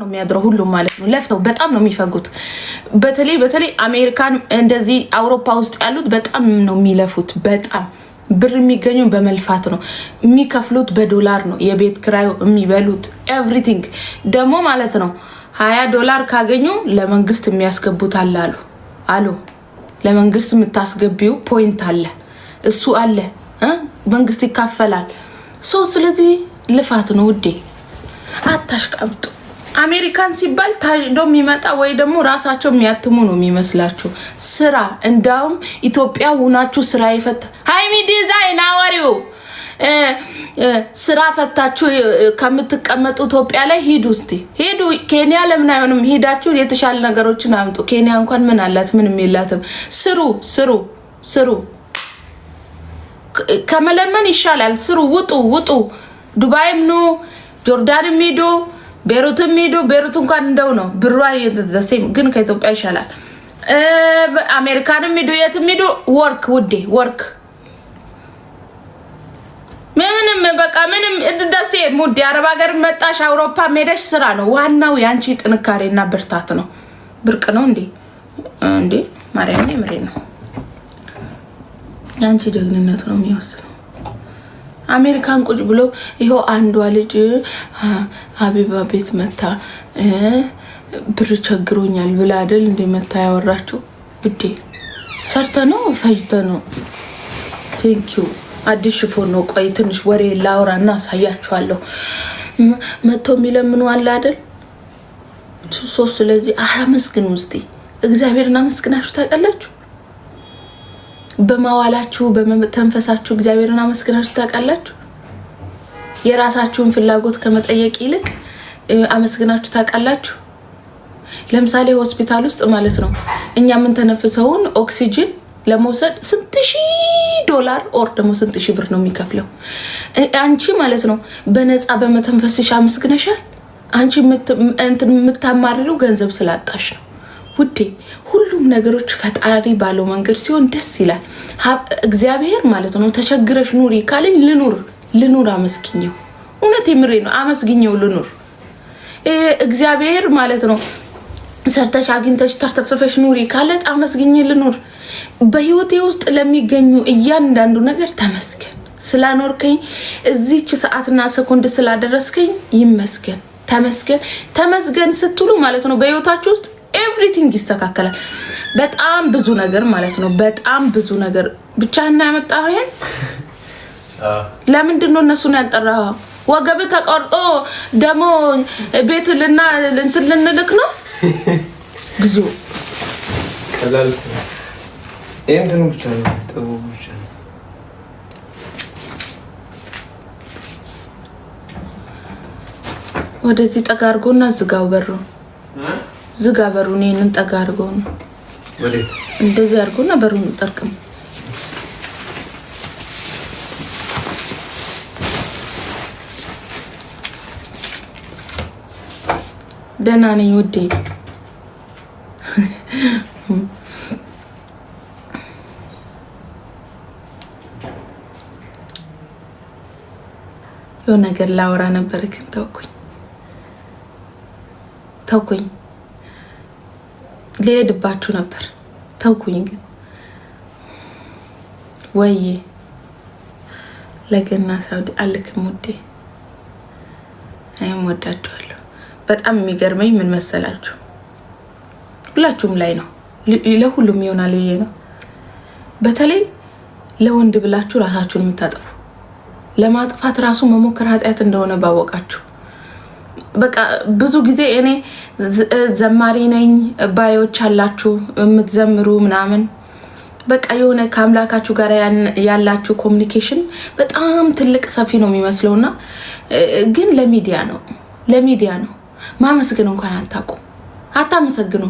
ነው የሚያድረው ሁሉ ማለት ነው ለፍተው በጣም ነው የሚፈጉት በተለይ አሜሪካን እንደዚህ አውሮፓ ውስጥ ያሉት በጣም ነው የሚለፉት በጣም ብር የሚገኙ በመልፋት ነው የሚከፍሉት በዶላር ነው የቤት ክራዩ የሚበሉት ኤቭሪቲንግ ደሞ ማለት ነው $20 ካገኙ ለመንግስት የሚያስገቡት አሉ ለመንግስት የምታስገቢው ፖይንት አለ እሱ አለ መንግስት ይካፈላል ስለዚህ ልፋት ነው ውዴ አታሽቀብጡ አሜሪካን ሲባል ታጅዶ የሚመጣ ወይ ደግሞ ራሳቸው የሚያትሙ ነው የሚመስላችሁ ስራ እንዳውም ኢትዮጵያ ሆናችሁ ስራ ይፈታ ሃይሚ ዲዛይን አወሪው ስራ ፈታችሁ ከምትቀመጡ ኢትዮጵያ ላይ ሂዱ ኬንያ ለምን አይሆንም ሄዳችሁ የተሻለ ነገሮችን አምጡ ኬንያ እንኳን ምን አላት ምንም የላትም ስሩ ከመለመን ይሻላል ስሩ ውጡ ዱባይም ነው ጆርዳንም ሄዱ ቤሩትም ሄዱ ቤሩት እንኳን እንደው ነው ብሯ የዘሰም ግን ከኢትዮጵያ ይሻላል አሜሪካንም ሄዱ የትም ሄዱ ወርክ ውዴ ወርክ ምንም እንደዚህ ሙዲ አረብ ሀገር መጣሽ አውሮፓ ሄደሽ ስራ ነው ዋናው ያንቺ ጥንካሬና ብርታት ነው ብርቅ ነው እንዴ ማርያም ነምሬ ነው ያንቺ ደግነነት ነው የሚወስነው አሜሪካን ቁጭ ብሎ ይሄው አንዷ ልጅ ሀቢባ ቤት መታ ብር ቸግሮኛል ብላ አይደል እንደመታ ያወራችሁ ውዴ ሰርተ ነው ፈጅተ ነው ቴንኪው አዲስ ሽፎን ነው ቆይ ትንሽ ወሬ ላውራና ሳያችኋለሁ መጥቶ የሚለምኑ አለ አይደል ስለዚህ አመስግኑ እስቲ እግዚአብሔርና መስግናችሁ ታውቃላችሁ በማዋላችሁ በመተንፈሳችሁ እግዚአብሔርና መስግናችሁ ታውቃላችሁ የራሳችሁን ፍላጎት ከመጠየቅ ይልቅ አመስግናችሁ ታውቃላችሁ ለምሳሌ ሆስፒታል ውስጥ ማለት ነው እኛ ምን ተነፍሰውን ኦክሲጅን ለመውሰድ $1,000 ኦር ደግሞ $1,000 ነው የሚከፍለው አንቺ ማለት ነው በነፃ በመተንፈስሽ አመስግነሻል አንቺ የምታማርሪው ገንዘብ ስላጣሽ ነው ውዴ ሁሉም ነገሮች ፈጣሪ ባለው መንገድ ሲሆን ደስ ይላል እግዚአብሔር ማለት ነው ተቸግረሽ ኑሪ ካለኝ ልኑር አመስግኘው እውነት የምሬ ነው አመስግኘው ልኑር እግዚአብሔር ማለት ነው ሰርተሽ አግኝተሽ ተርተፍተሽ ኑሪ ካለት አመስግኘ ልኑር በህይወቴ ውስጥ ለሚገኙ እያንዳንዱ ነገር ተመስገን ስላኖርከኝ እዚች ሰዓትና ሰኮንድ ስላደረስከኝ ይመስገን ተመስገን ስትሉ ማለት ነው በህይወታችሁ ውስጥ ኤቭሪቲንግ ይስተካከላል በጣም ብዙ ነገር ማለት ነው በጣም ብዙ ነገር ብቻና ያመጣው ይሄን ለምንድን ነው እነሱን ያልጠራው ወገብ ተቆርጦ ደሞ ቤት ልንልክ ነው ብዙ ቀላል እንትን ብቻ ነው ተውብቻ ወደዚህ ጠጋርጎና ዝጋው በሩን ይሄንን ጠጋርጎ ነው ወዴት እንደዚህ አርጎና በሩን ጠርቅም ደህና ነኝ ውዴ ነገር ላወራ ነበር ግን ተውኩኝ ልሄድባችሁ ነበር ተውኩኝ ግን ወይ ለገና ሳውዲ አልክም ውዴ አይም ወዳችኋለሁ በጣም የሚገርመኝ ምን መሰላችሁ ሁላችሁም ላይ ነው ለሁሉም ይሆናል ይሄ ነው በተለይ ለወንድ ብላችሁ ራሳችሁን የምታጠፉ ለማጥፋት ራሱ መሞከር ኃጢያት እንደሆነ ባወቃችሁ በቃ ብዙ ጊዜ እኔ ዘማሪ ነኝ ባዮች አላችሁ የምትዘምሩ ምናምን በቃ የሆነ ከአምላካችሁ ጋር ያላችሁ ኮሙኒኬሽን በጣም ትልቅ ሰፊ ነው የሚመስለውና ግን ለሚዲያ ነው ማመስገን እንኳን አታመሰግኑ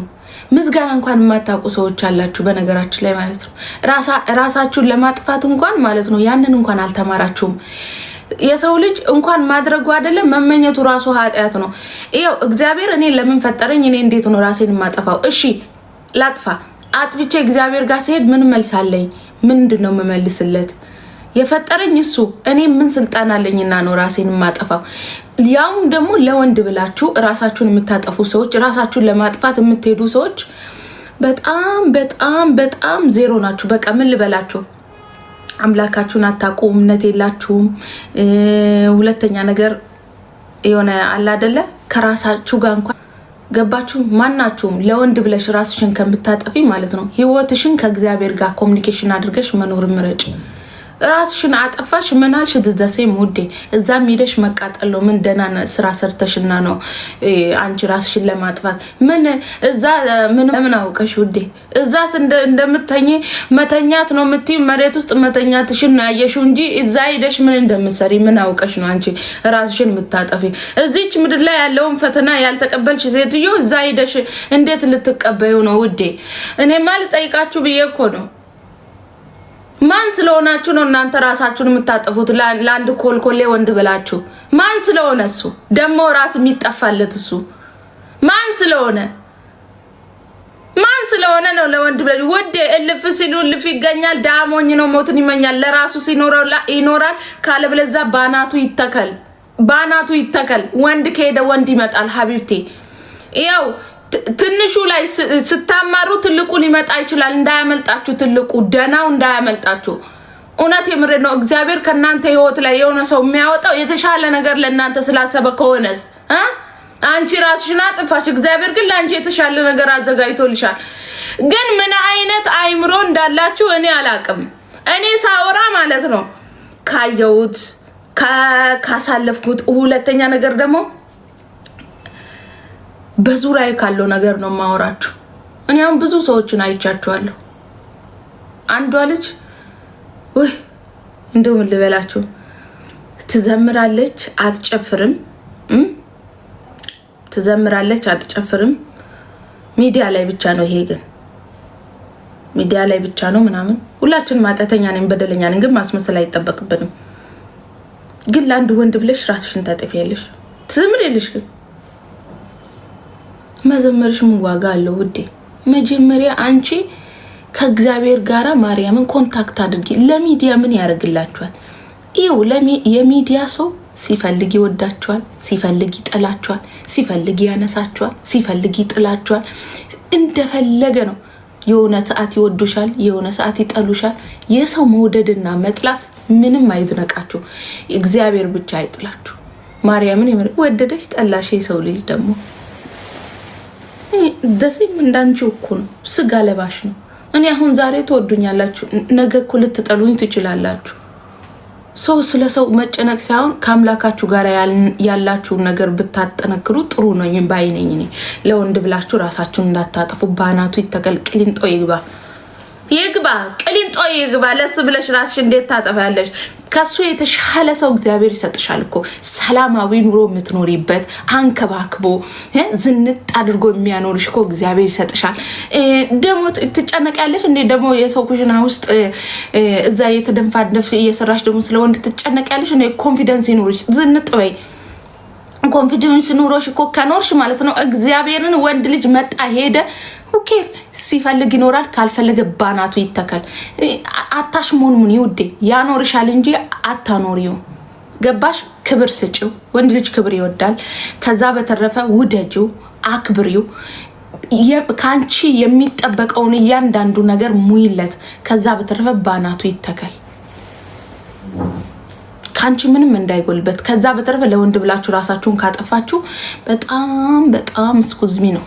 ምስጋና እንኳን የማታውቁ ሰዎች አላችሁ በነገራችን ላይ ማለት ነው ራሳችሁን ለማጥፋት እንኳን ማለት ነው ያንን እንኳን አልተማራችሁም የሰው ልጅ እንኳን ማድረጉ አይደለም መመኘቱ ራሱ ኃጢያት ነው ይሄው እግዚአብሔር እኔ ለምን ፈጠረኝ እኔ እንዴት ነው ራሴን ማጠፋው እሺ ላጥፋ አጥፍቼ እግዚአብሔር ጋር ሲሄድ ምን መልሳለኝ ምንድነው መመልስለት የፈጠረኝ እሱ እኔ ምን ስልጣን አለኝና ነው ራሴን ማጠፋው? ያው ደግሞ ለወንድ ብላችሁ ራሳችሁን የምታጠፉ ሰዎች ራሳችሁን ለማጥፋት የምትሄዱ ሰዎች በጣም በጣም በጣም ዜሮ ናችሁ። በቃ ምን ልበላችሁ አምላካችሁን አታውቁም እምነት የላችሁም ሁለተኛ ነገር የሆነ አለ አይደለ ከራሳችሁ ጋር እንኳን ገባችሁ ማናችሁም ለወንድ ብለሽ ራስሽን ከምታጠፊ ማለት ነው ህይወትሽን ከእግዚአብሔር ጋር ኮሙኒኬሽን አድርገሽ መኖር ምረጭ ራስሽን አጠፋሽ ምናልሽ ድደሰይ ሙዴ እዛም ሄደሽ መቃጠል ነው ምን ደህና ስራ ሰርተሽና ነው አንቺ ራስሽን ለማጥፋት ምን እዛ ምን አውቀሽ ውዴ እዛስ እንደምትተኝ መተኛት ነው የምትይ መሬት ውስጥ መተኛትሽን ያየሽው እንጂ እዛ ሄደሽ ምን እንደምትሰሪ ምን አውቀሽ ነው አንቺ ራስሽን የምታጠፊ እዚች ምድር ላይ ያለውን ፈተና ያልተቀበልሽ ሴትዮ እዛ ሄደሽ እንዴት ልትቀበዩ ነው ውዴ እኔ ማለት ጠይቃችሁ ብዬ እኮ ነው ማን ስለሆናችሁ ነው እናንተ ራሳችሁን የምታጠፉት ለአንድ ኮልኮሌ ወንድ ብላችሁ ማን ስለሆነ እሱ ደሞ ራስ የሚጠፋለት እሱ ማን ስለሆነ ነው ለወንድ ብላችሁ ወዴ እልፍ ሲሉ እልፍ ይገኛል ዳሞኝ ነው ሞትን ይመኛል ለራሱ ሲኖረው ይኖራል ካለ ብለዛ ባናቱ ይተከል ወንድ ከሄደ ወንድ ይመጣል ሀቢብቴ ያው ትንሹ ላይ ስታማሩ ትልቁ ሊመጣ ይችላል እንዳያመልጣችሁ ትልቁ ደናው እንዳያመልጣችሁ እውነት የምር ነው እግዚአብሔር ከናንተ ህይወት ላይ የሆነ ሰው የሚያወጣው የተሻለ ነገር ለናንተ ስላሰበ ከሆነስ አንቺ ራስሽን አጥፋሽ እግዚአብሔር ግን ላንቺ የተሻለ ነገር አዘጋጅቶልሻል ግን ምን አይነት አይምሮ እንዳላችሁ እኔ አላቅም እኔ ሳወራ ማለት ነው ካየውት ካሳለፍኩት ሁለተኛ ነገር ደግሞ በዙሪያዬ ካለው ነገር ነው ማወራችሁ እኔ አሁን ብዙ ሰዎችን አይቻችኋለሁ አንዷ ልጅ ወይ እንደው ምን ልበላችሁ ትዘምራለች አትጨፍርም ሚዲያ ላይ ብቻ ነው ይሄ ግን ሚዲያ ላይ ብቻ ነው ምናምን ሁላችንም ማጣተኛ ነን በደለኛ ነን ግን ማስመሰል አይተበቅብንም ግን ለአንድ ወንድ ብለሽ ራስሽን ታጠፊያለሽ ትዘምሪያለሽ ግን መዘመርሽ ምን ዋጋ አለው ውዴ መጀመሪያ አንቺ ከእግዚአብሔር ጋራ ማርያምን ኮንታክት አድርጊ ለሚዲያ ምን ያደርግላችኋል ይው የሚዲያ ሰው ሲፈልግ ይወዳችኋል ሲፈልግ ይጠላችኋል ሲፈልግ ያነሳችኋል ሲፈልግ ይጥላችኋል እንደፈለገ ነው የሆነ ሰዓት ይወዱሻል የሆነ ሰዓት ይጠሉሻል የሰው መውደድና መጥላት ምንም አይድነቃችሁ እግዚአብሔር ብቻ አይጥላችሁ ማርያምን ወደደሽ ጠላሽ የሰው ልጅ ደግሞ ደስም እንዳንቺው እኮ ነው ስጋ ለባሽ ነው እኔ አሁን ዛሬ ተወዱኛላችሁ ነገ እኮ ልትጠሉኝ ትችላላችሁ ሰው ስለሰው መጨነቅ ሳይሆን ከአምላካችሁ ጋር ያላችሁ ነገር ብታጠነክሩ ጥሩ ነው ባይነኝ እኔ ለወንድ ብላችሁ ራሳችሁን እንዳታጠፉ ባናቱ ይተከልቅሊንጦ ይግባ ለሱ ብለሽ ራስሽ እንዴት ታጠፋለሽ ከሱ የተሻለ ሰው እግዚአብሔር ይሰጥሻል እኮ ሰላማዊ ኑሮ የምትኖሪበት አንከባክቦ ዝንጥ አድርጎ የሚያኖርሽ እኮ እግዚአብሔር ይሰጥሻል ደሞ ትጨነቂያለሽ እንዴ ደሞ የሰው ኩሽና ውስጥ እዛ የተደንፋደፍ እየሰራሽ ደሞ ስለወንድ ትጨነቂያለሽ እንዴ ኮንፊደንስ ይኖርሽ ዝንጥ በይ ኮንፊደንስ ኑሮሽ እኮ ከኖርሽ ማለት ነው እግዚአብሔርን ወንድ ልጅ መጣ ሄደ ኦኬ ሲፈልግ ይኖራል ካልፈለገ ባናቱ ይተካል አታሽሙን ይውዴ ያኖርሻል እንጂ አታኖሪው ገባሽ ክብር ስጪው ወንድ ልጅ ክብር ይወዳል ከዛ በተረፈ ውደጂው አክብሪው ካንቺ የሚጠበቀውን እያንዳንዱ ነገር ሙይለት ከዛ በተረፈ ባናቱ ይተካል ካንቺ ምንም እንዳይጎልበት ከዛ በተረፈ ለወንድ ብላችሁ ራሳችሁን ካጠፋችሁ በጣም ስኩዝሚ ነው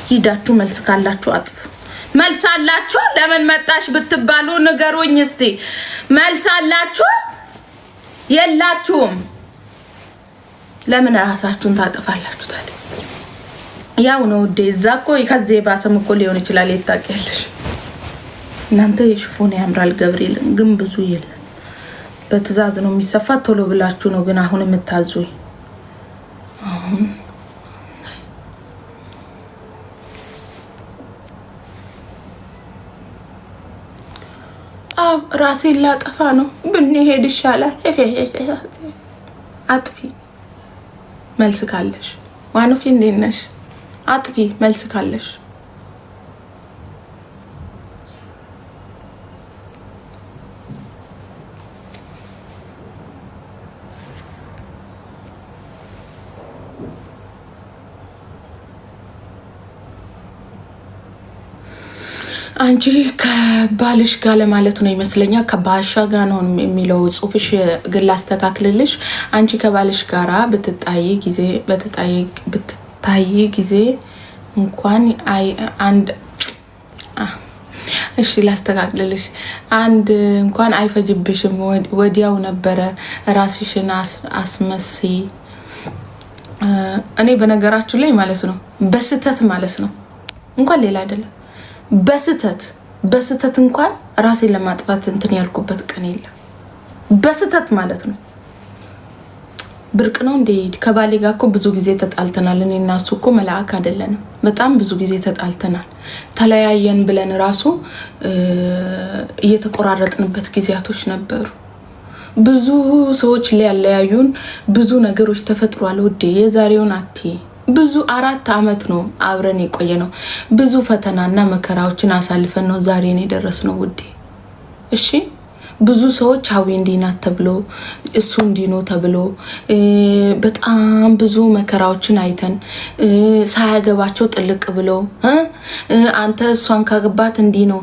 ሂዳችሁ መልስ ካላችሁ አጥፉ መልስ አላችሁ ለምን መጣሽ ብትባሉ ንገሩኝ እስቲ መልስ አላችሁ የላችሁም ለምን ራሳችሁን ታጠፋላችሁ ታዲያ ያው ነው ደዛቆ ከዚህ ባሰም እኮ ሊሆን ይችላል ይታቀያለሽ እናንተ የሽፎን ያምራል ገብርኤል ግን ብዙ የለም በትዛዝ ነው የሚሰፋ ቶሎ ብላችሁ ነው ግን አሁን የምታዙይ ራሴ ላጠፋ ነው ብንሄድ ይሻላል አጥፊ መልስ ካለሽ ዋንፊ እንደነሽ አጥፊ መልስ ካለሽ አንቺ ከባልሽ ጋር ለማለት ነው ይመስለኛል። ከባሻ ጋር ነው የሚለው ጽሁፍሽ፣ ግን ላስተካክልልሽ። አንቺ ከባልሽ ጋራ ብትታይ ጊዜ እንኳን አንድ እሺ ላስተካክልልሽ። አንድ እንኳን አይፈጅብሽም፣ ወዲያው ነበረ ራስሽን አስመስይ። እኔ በነገራችሁ ላይ ማለት ነው በስተት ማለት ነው እንኳን ሌላ አይደለም በስተት እንኳን ራሴን ለማጥፋት እንትን ያልኩበት ቀን የለም። በስተት ማለት ነው። ብርቅ ነው እንዴ? ከባሌ ጋር እኮ ብዙ ጊዜ ተጣልተናል። እኔ እና እሱ እኮ መልአክ አይደለንም። በጣም ብዙ ጊዜ ተጣልተናል። ተለያየን ብለን ራሱ እየተቆራረጥንበት ጊዜያቶች ነበሩ። ብዙ ሰዎች ሊያለያዩን ብዙ ነገሮች ተፈጥሯል ውዴ። የዛሬውን ብዙ 4 አመት ነው አብረን የቆየ ነው። ብዙ ፈተናና መከራዎችን አሳልፈን ነው ዛሬን የደረስነው ውዴ። እሺ ብዙ ሰዎች ሀዊ እንዲናት ተብሎ እሱ እንዲኖ ተብሎ በጣም ብዙ መከራዎችን አይተን ሳያገባቸው ጥልቅ ብሎ አንተ እሷን ካገባት እንዲ ነው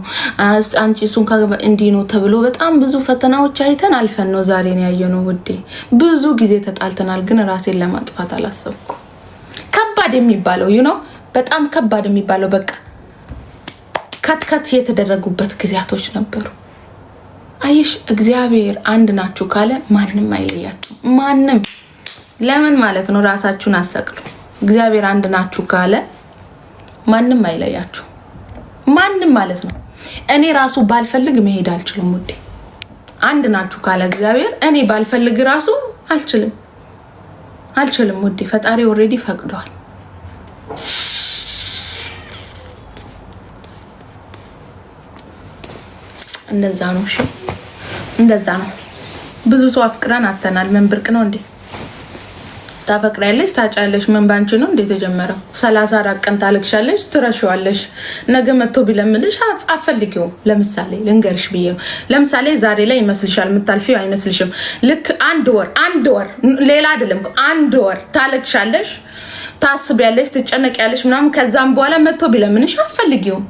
አንቺ እሱን ካገባት እንዲ ነው ተብሎ በጣም ብዙ ፈተናዎች አይተን አልፈን ነው ዛሬን ያየነው ውዴ። ብዙ ጊዜ ተጣልተናል፣ ግን ራሴን ለማጥፋት አላሰብኩም። ከባድ የሚባለው በጣም ከባድ የሚባለው በቃ ከትከት የተደረጉበት ጊዜያቶች ነበሩ። አይሽ እግዚአብሔር አንድ ናችሁ ካለ ማንም አይለያችሁ። ማንም ለምን ማለት ነው ራሳችሁን አሰቅሉ። እግዚአብሔር አንድ ናችሁ ካለ ማንም አይለያችሁ። ማንም ማለት ነው። እኔ ራሱ ባልፈልግ መሄድ አልችልም ውዴ። አንድ ናችሁ ካለ እግዚአብሔር እኔ ባልፈልግ ራሱ አልችልም ውዴ። ፈጣሪ ኦሬዲ ፈቅዷል። እንደዛ ነው። እሺ እንደዛ ነው። ብዙ ሰው አፍቅረን አተናል። ምን ብርቅ ነው እንዴ? ታፈቅሪያለሽ፣ ታጫለሽ። ምን ባንቺ ነው እንዴ ተጀመረው? 34 ቀን ታለቅሻለሽ፣ ትረሺዋለሽ። ነገ መጥቶ ቢለምልሽ አፈልጊው። ለምሳሌ ልንገርሽ ብዬ ለምሳሌ ዛሬ ላይ ይመስልሻል የምታልፊው አይመስልሽም። ልክ አንድ ወር ሌላ አይደለም 1 ወር ታለቅሻለሽ፣ ታስቢያለሽ፣ ትጨነቂያለሽ ምናምን። ከዛም በኋላ መጥቶ ቢለምንሽ አፈልጊው።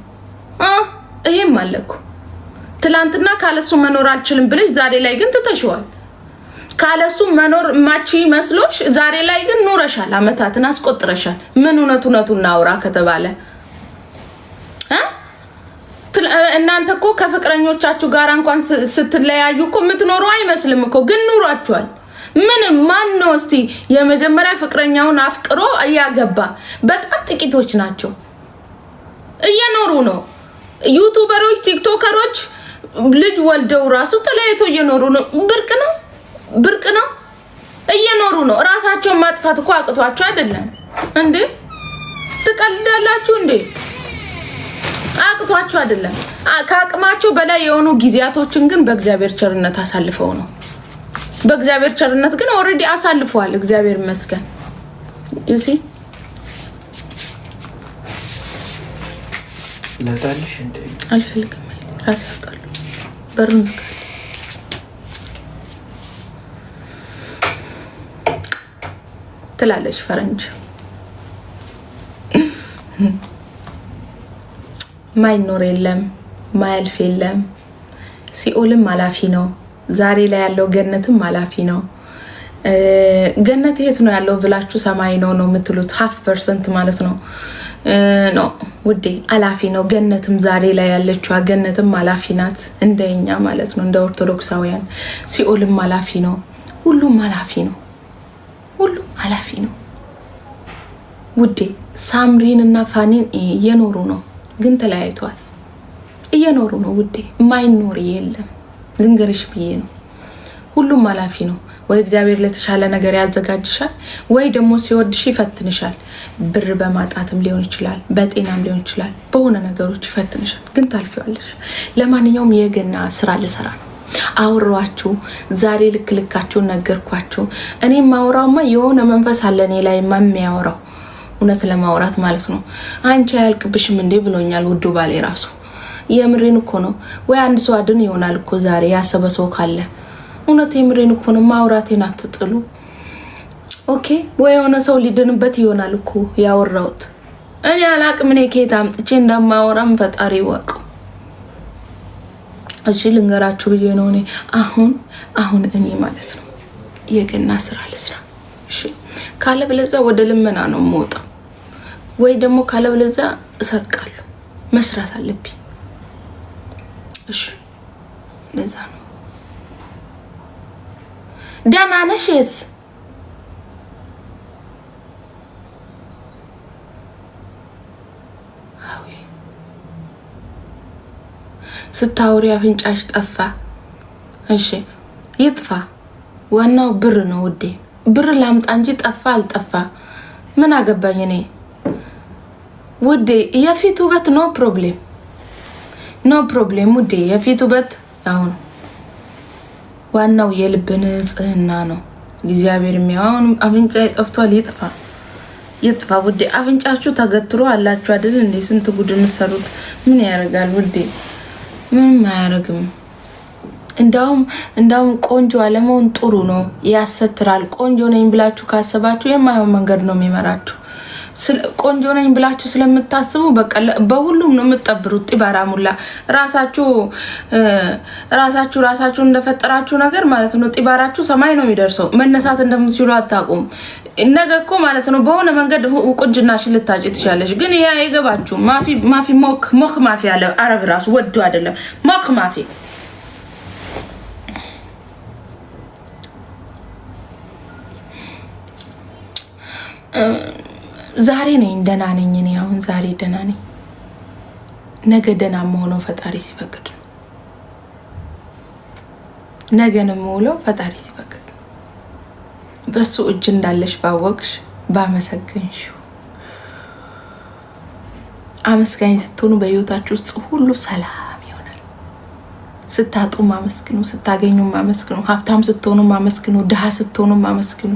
ይሄም አለኩ ትላንትና ካለሱ መኖር አልችልም ብለሽ ዛሬ ላይ ግን ትተሽዋል። ካለሱ መኖር ማቺ መስሎሽ ዛሬ ላይ ግን ኖረሻል፣ አመታትን አስቆጥረሻል። ምን እውነቱን እናውራ ከተባለ እናንተ እኮ ከፍቅረኞቻችሁ ጋር እንኳን ስትለያዩ እኮ የምትኖሩ አይመስልም እኮ፣ ግን ኑሯችኋል። ምንም ማን ነው እስቲ የመጀመሪያ ፍቅረኛውን አፍቅሮ ያገባ? በጣም ጥቂቶች ናቸው። እየኖሩ ነው። ዩቲዩበሮች፣ ቲክቶከሮች ልጅ ወልደው ራሱ ተለያይቶ እየኖሩ ነው። ብርቅ ነው እየኖሩ ነው። ራሳቸውን ማጥፋት እኮ አቅቷቸው አይደለም እንዴ? ትቀልዳላችሁ እንዴ? አቅቷቸው አይደለም። ከአቅማቸው በላይ የሆኑ ጊዜያቶችን ግን በእግዚአብሔር ቸርነት አሳልፈው ነው። በእግዚአብሔር ቸርነት ግን ኦሬዲ አሳልፈዋል። እግዚአብሔር ይመስገን። ዩሲ ለታልሽ እንዴ? አልፈልግም። ራሴ አጣሉ በሩን ትላለች ፈረንጅ። ማይኖር የለም፣ ማያልፍ የለም። ሲኦልም አላፊ ነው። ዛሬ ላይ ያለው ገነትም አላፊ ነው። ገነት የት ነው ያለው ብላችሁ ሰማይ ነው የምትሉት 1% ማለት ነው። ኖ ውዴ አላፊ ነው። ገነትም ዛሬ ላይ ያለችው ገነትም አላፊ ናት፣ እንደኛ ማለት ነው፣ እንደ ኦርቶዶክሳውያን። ሲኦልም አላፊ ነው። ሁሉም አላፊ ነው። ሁሉም አላፊ ነው ውዴ። ሳምሪን እና ፋኒን እየኖሩ ነው፣ ግን ተለያይቷል። እየኖሩ ነው ውዴ። ማይኖር የለም። ልንገርሽ ብዬ ነው። ሁሉም አላፊ ነው። ወይ እግዚአብሔር ለተሻለ ነገር ያዘጋጅሻል፣ ወይ ደግሞ ሲወድሽ ይፈትንሻል። ብር በማጣትም ሊሆን ይችላል፣ በጤናም ሊሆን ይችላል፣ በሆነ ነገሮች ይፈትንሻል፣ ግን ታልፊዋለሽ። ለማንኛውም የገና ስራ ልሰራ ነው። አውራችሁ ዛሬ ልክልካችሁን ነገርኳችሁ። እኔም ማውራውማ የሆነ መንፈስ አለ እኔ ላይ የሚያወራው፣ እውነት ለማውራት ማለት ነው። አንቺ አያልቅብሽም እንዴ ብሎኛል ውዱ ባሌ ራሱ። የምሬን እኮ ነው። ወይ አንድ ሰው አድን ይሆናል እኮ ዛሬ ያሰበ ሰው ካለ። እውነት የምሬን እኮ ነው። ማውራቴን አትጥሉ ኦኬ። ወይ የሆነ ሰው ሊድንበት ይሆናል እኮ ያወራውት። እኔ አላቅም። እኔ ከየት አምጥቼ እንደማወራም ፈጣሪ ይወቅ። እሺ ልንገራችሁ ብዬ ነው እኔ አሁን እኔ ማለት ነው የገና ስራ ልስራ። እሺ ካለበለዚያ ወደ ልመና ነው የምወጣው፣ ወይ ደግሞ ካለበለዚያ እሰርቃለሁ። መስራት አለብኝ። እሺ ለዛ ነው። ደህና ነሽስ? ስታውሪ አፍንጫሽ ጠፋ። እሺ ይጥፋ፣ ዋናው ብር ነው ውዴ። ብር ላምጣ እንጂ ጠፋ አልጠፋ ምን አገባኝ እኔ ውዴ። የፊት ውበት ኖ ፕሮብሌም ውዴ። የፊት ውበት ያው ነው፣ ዋናው የልብ ንጽህና ነው። እግዚአብሔር የሚያውን አፍንጫ ጠፍቷል። ይጥፋ ውዴ። አፍንጫችሁ ተገትሮ አላችሁ አይደል እንዴ? ስንት ጉድ የምትሰሩት ምን ያደርጋል ውዴ? ምንም አያረግም። እንዳውም ቆንጆ አለመሆን ጥሩ ነው፣ ያሰትራል። ቆንጆ ነኝ ብላችሁ ካሰባችሁ የማይሆን መንገድ ነው የሚመራችሁ። ቆንጆ ነኝ ብላችሁ ስለምታስቡ በቃ በሁሉም ነው የምትጠብሩት። ጢባራ ሙላ ራሳችሁ እንደፈጠራችሁ ነገር ማለት ነው። ጢባራችሁ ሰማይ ነው የሚደርሰው። መነሳት እንደምትችሉ አታውቁም። ነገ እኮ ማለት ነው በሆነ መንገድ ቁንጅናሽን ልታጭ ትችላለሽ። ግን ይሄ አይገባችሁ። ማፊ ሞክ ማፊ አለ አረብ ራሱ ወዶ አይደለም ሞክ ማፊ። ዛሬ ነኝ ደህና ነኝ እኔ አሁን ዛሬ ደህና ነኝ። ነገ ደህና መሆነው ፈጣሪ ሲፈቅድ ነው። ነገንም ውለው ፈጣሪ ሲፈቅድ በሱ እጅ እንዳለሽ ባወቅሽ ባመሰገንሽ። አመስጋኝ ስትሆኑ በህይወታችሁ ውስጥ ሁሉ ሰላም ይሆናል። ስታጡ ማመስግኑ፣ ስታገኙ ማመስግኑ፣ ሀብታም ስትሆኑ ማመስግኑ፣ ድሃ ስትሆኑ ማመስግኑ።